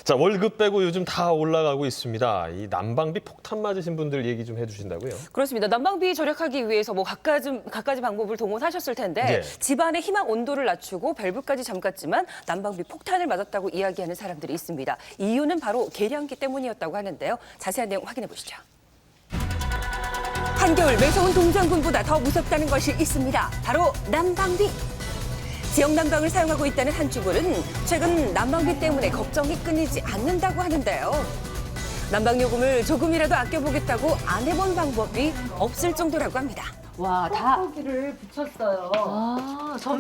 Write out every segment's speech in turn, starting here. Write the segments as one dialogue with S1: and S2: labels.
S1: 자, 월급 빼고 요즘 다 올라가고 있습니다. 이 난방비 폭탄 맞으신 분들 얘기 좀 해주신다고요?
S2: 그렇습니다. 난방비 절약하기 위해서 뭐 갖가지 방법을 동원하셨을 텐데
S1: 네.
S2: 집안의 희망 온도를 낮추고 밸브까지 잠갔지만 난방비 폭탄을 맞았다고 이야기하는 사람들이 있습니다. 이유는 바로 계량기 때문이었다고 하는데요. 자세한 내용 확인해 보시죠. 한겨울 매서운 동장군보다 더 무섭다는 것이 있습니다. 바로 난방비. 지역 난방을 사용하고 있다는 한 주부는 최근 난방비 때문에 걱정이 끊이지 않는다고 하는데요. 난방요금을 조금이라도 아껴보겠다고 안 해본 방법이 없을 정도라고 합니다.
S3: 와, 다
S4: 뽁뽁이를 붙였어요.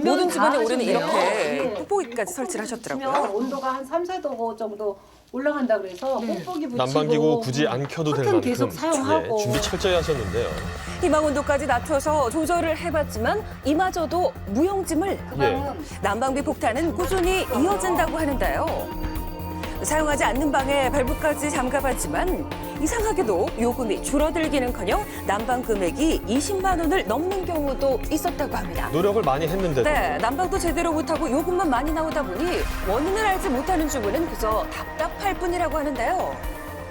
S2: 모든 집안에 올해는
S3: 하셨네요.
S2: 이렇게 뽁뽁이까지 설치를 하셨더라고요.
S4: 붙이면 온도가 한 3, 4도 정도 올라간다 그래서 뽁뽁이 붙이고
S1: 난방기구 굳이 안 켜도 될
S4: 커튼
S1: 만큼
S4: 계속 사용하고.
S1: 준비 철저히 하셨는데요.
S2: 희망 온도까지 낮춰서 조절을 해봤지만 이마저도 무용지물.
S1: 예.
S2: 난방비 폭탄은 꾸준히 이어진다고 하는데요. 사용하지 않는 방에 밸브까지 잠가봤지만 이상하게도 요금이 줄어들기는커녕 난방 금액이 20만 원을 넘는 경우도 있었다고 합니다.
S1: 노력을 많이 했는데도.
S2: 네, 난방도 제대로 못하고 요금만 많이 나오다 보니 원인을 알지 못하는 주부는 그저 답답할 뿐이라고 하는데요.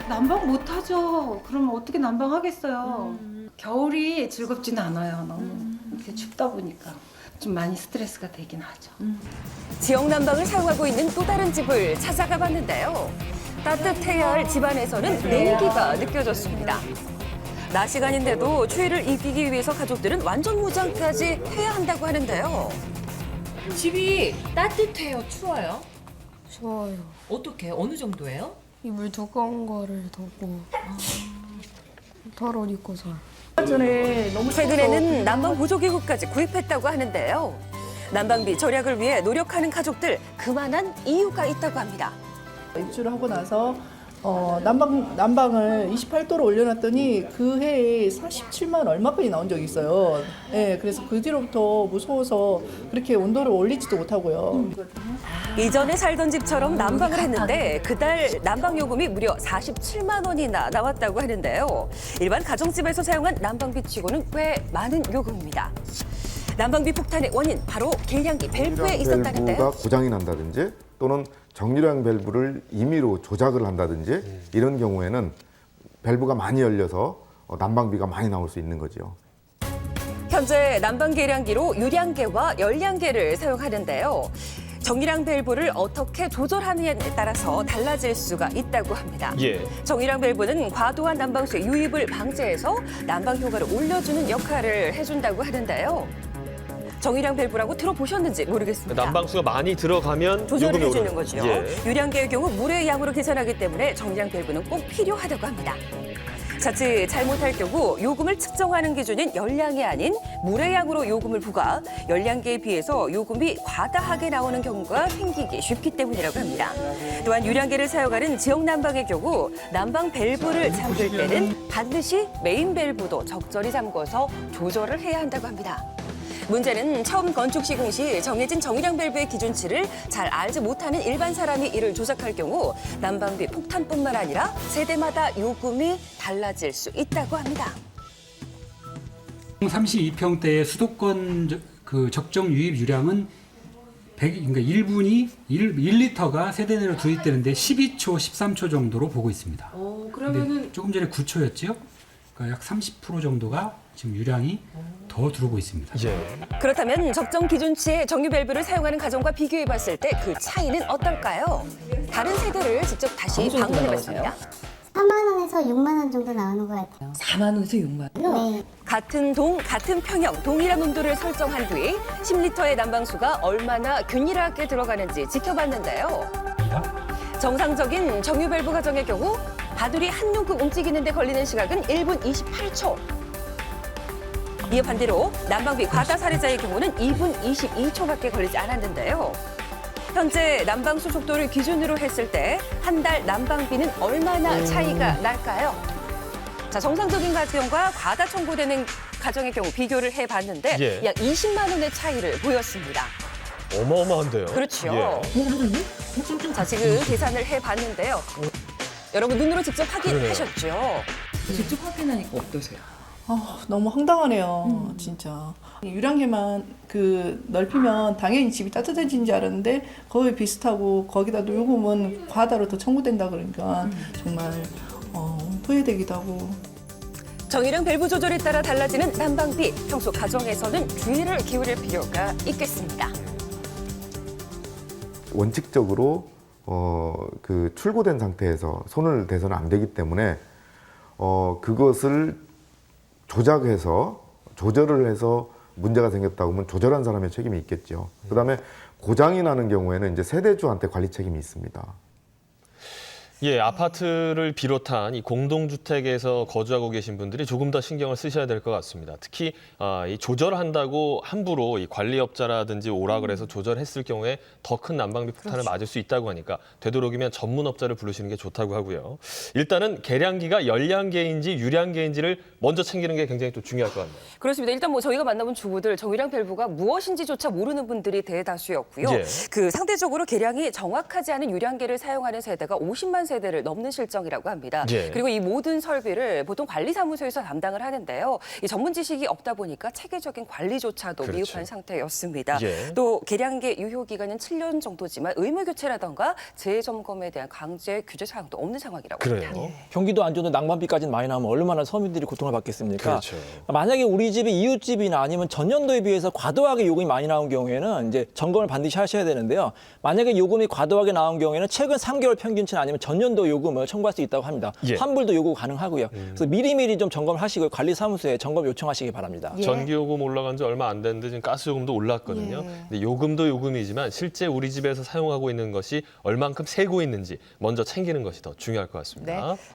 S4: 난방 못하죠. 그러면 어떻게 난방하겠어요. 겨울이 즐겁지는 않아요. 너무 이렇게 춥다 보니까 좀 많이 스트레스가 되긴 하죠.
S2: 지역 난방을 사용하고 있는 또 다른 집을 찾아가 봤는데요. 따뜻해야 할 집안에서는 냉기가 느껴졌습니다. 낮 시간인데도 추위를 이기기 위해서 가족들은 완전 무장까지 해야 한다고 하는데요.
S3: 집이 따뜻해요, 추워요?
S5: 추워요.
S3: 어떻게? 어느 정도예요?
S5: 이불 두꺼운 거를 덮고 털옷 입고 살아요.
S2: 최근에는 난방 보조기구까지 구입했다고 하는데요. 난방비 절약을 위해 노력하는 가족들 그만한 이유가 있다고 합니다.
S6: 입주를 하고 나서 난방을 28도로 올려놨더니 그 해에 47만 얼마까지 나온 적이 있어요. 네, 그래서 그 뒤로부터 무서워서 그렇게 온도를 올리지도 못하고요.
S2: 이전에 살던 집처럼 난방을 했는데 그달 난방 요금이 무려 47만 원이나 나왔다고 하는데요. 일반 가정집에서 사용한 난방비 치고는 꽤 많은 요금입니다. 난방비 폭탄의 원인 바로 계량기 밸브에 있었다는데요.
S7: 밸브가 고장이 난다든지 또는 정유량 밸브를 임의로 조작을 한다든지 이런 경우에는 밸브가 많이 열려서 난방비가 많이 나올 수 있는 거죠.
S2: 현재 난방 계량기로 유량계와 열량계를 사용하는데요. 정유량 밸브를 어떻게 조절하느냐에 따라서 달라질 수가 있다고 합니다.
S1: 예.
S2: 정유량 밸브는 과도한 난방수의 유입을 방지해서 난방 효과를 올려주는 역할을 해준다고 하는데요. 정유량 밸브라고 들어보셨는지 모르겠습니다.
S1: 난방수가 많이 들어가면
S2: 조절을
S1: 요금이
S2: 해주는
S1: 오르는
S2: 거죠.
S1: 예.
S2: 유량계의 경우 물의 양으로 계산하기 때문에 정유량 밸브는 꼭 필요하다고 합니다. 자칫 잘못할 경우 요금을 측정하는 기준인 열량이 아닌 물의 양으로 요금을 부과, 열량계에 비해서 요금이 과다하게 나오는 경우가 생기기 쉽기 때문이라고 합니다. 또한 유량계를 사용하는 지역 난방의 경우 난방 밸브를 잠글 때는 반드시 메인 밸브도 적절히 잠궈서 조절을 해야 한다고 합니다. 문제는 처음 건축 시공 시 정해진 정유량 밸브의 기준치를 잘 알지 못하는 일반 사람이 이를 조작할 경우 난방비 폭탄뿐만 아니라 세대마다 요금이 달라질 수 있다고 합니다.
S8: 32평대의 수도권 그 적정 유입 유량은 그러니까 1분이 1리터가 세대 내로 투입되는데 12초, 13초 정도로 보고 있습니다. 그러면은 조금 전에 9초였죠? 그러니까 약 30% 정도가 지금 유량이 더 들어오고 있습니다.
S1: 예.
S2: 그렇다면 적정 기준치의 정유 밸브를 사용하는 가정과 비교해 봤을 때 그 차이는 어떨까요? 다른 세대를 직접 다시 방문해 봤습니다.
S9: 4만 원에서 6만 원 정도 나오는 것 같아요.
S3: 4만 원에서 6만 원?
S9: 네.
S2: 같은 동, 같은 평형, 동일한 온도를 설정한 뒤 10리터의 난방수가 얼마나 균일하게 들어가는지 지켜봤는데요. 정상적인 정유 밸브 가정의 경우 바둑이 한 움큼 움직이는 데 걸리는 시각은 1분 28초. 이에 반대로 난방비 과다 사례자의 경우는 2분 22초밖에 걸리지 않았는데요. 현재 난방수 속도를 기준으로 했을 때 한 달 난방비는 얼마나 차이가 날까요? 자, 정상적인 가정과 과다 청구되는 가정의 경우 비교를 해봤는데
S1: 예.
S2: 약 20만 원의 차이를 보였습니다.
S1: 어마어마한데요.
S2: 그렇죠.
S1: 예.
S2: 자, 지금 계산을 해봤는데요. 여러분 눈으로 직접 확인하셨죠?
S3: 직접 확인하니까 어떠세요?
S6: 너무 황당하네요, 진짜. 유량계만 그 넓히면 당연히 집이 따뜻해지는 줄 알았는데 거의 비슷하고 거기다도 요금은 과다로 더 청구된다 그러니까 정말 후회되기도 하고.
S2: 정유량 밸브 조절에 따라 달라지는 난방비. 평소 가정에서는 주의를 기울일 필요가 있겠습니다.
S7: 원칙적으로 그 출고된 상태에서 손을 대서는 안 되기 때문에 그것을 조절을 해서 문제가 생겼다고 하면 조절한 사람의 책임이 있겠죠. 그다음에 고장이 나는 경우에는 이제 세대주한테 관리 책임이 있습니다.
S1: 예, 아파트를 비롯한 이 공동주택에서 거주하고 계신 분들이 조금 더 신경을 쓰셔야 될 것 같습니다. 특히 이 조절한다고 함부로 이 관리업자라든지 오라 그래서 조절했을 경우에 더 큰 난방비 폭탄을 맞을 수 있다고 하니까 되도록이면 전문업자를 부르시는 게 좋다고 하고요. 일단은 계량기가 열량계인지 유량계인지를 먼저 챙기는 게 굉장히 또 중요할 것 같네요.
S2: 그렇습니다. 일단 뭐 저희가 만나본 주부들 정유량 밸브가 무엇인지조차 모르는 분들이 대다수였고요.
S1: 예.
S2: 그 상대적으로 계량이 정확하지 않은 유량계를 사용하는 세대가 50만 세대를 넘는 실정이라고 합니다.
S1: 예.
S2: 그리고 이 모든 설비를 보통 관리사무소에서 담당을 하는데요. 이 전문 지식이 없다 보니까 체계적인 관리조차도
S1: 그렇죠.
S2: 미흡한 상태였습니다.
S1: 예.
S2: 또 계량계 유효 기간은 7년 정도지만 의무 교체라던가 재점검에 대한 강제 규제 사항도 없는 상황이라고
S1: 그래요.
S2: 합니다.
S10: 경기도 안 좋은데 난방비까지 많이 나오면 얼마나 서민들이 고통을 받겠습니까?
S1: 그렇죠.
S10: 만약에 우리 집이 이웃집이나 아니면 전년도에 비해서 과도하게 요금이 많이 나온 경우에는 이제 점검을 반드시 하셔야 되는데요. 만약에 요금이 과도하게 나온 경우에는 최근 3개월 평균치나 아니면 전년도 요금을 청구할 수 있다고 합니다.
S1: 예.
S10: 환불도 요구 가능하고요. 그래서 미리미리 좀 점검을 하시고 관리사무소에 점검 요청하시기 바랍니다.
S1: 전기요금 올라간 지 얼마 안 됐는데 지금 가스요금도 올랐거든요. 근데 요금도 요금이지만 실제 우리 집에서 사용하고 있는 것이 얼만큼 새고 있는지 먼저 챙기는 것이 더 중요할 것 같습니다.
S2: 네.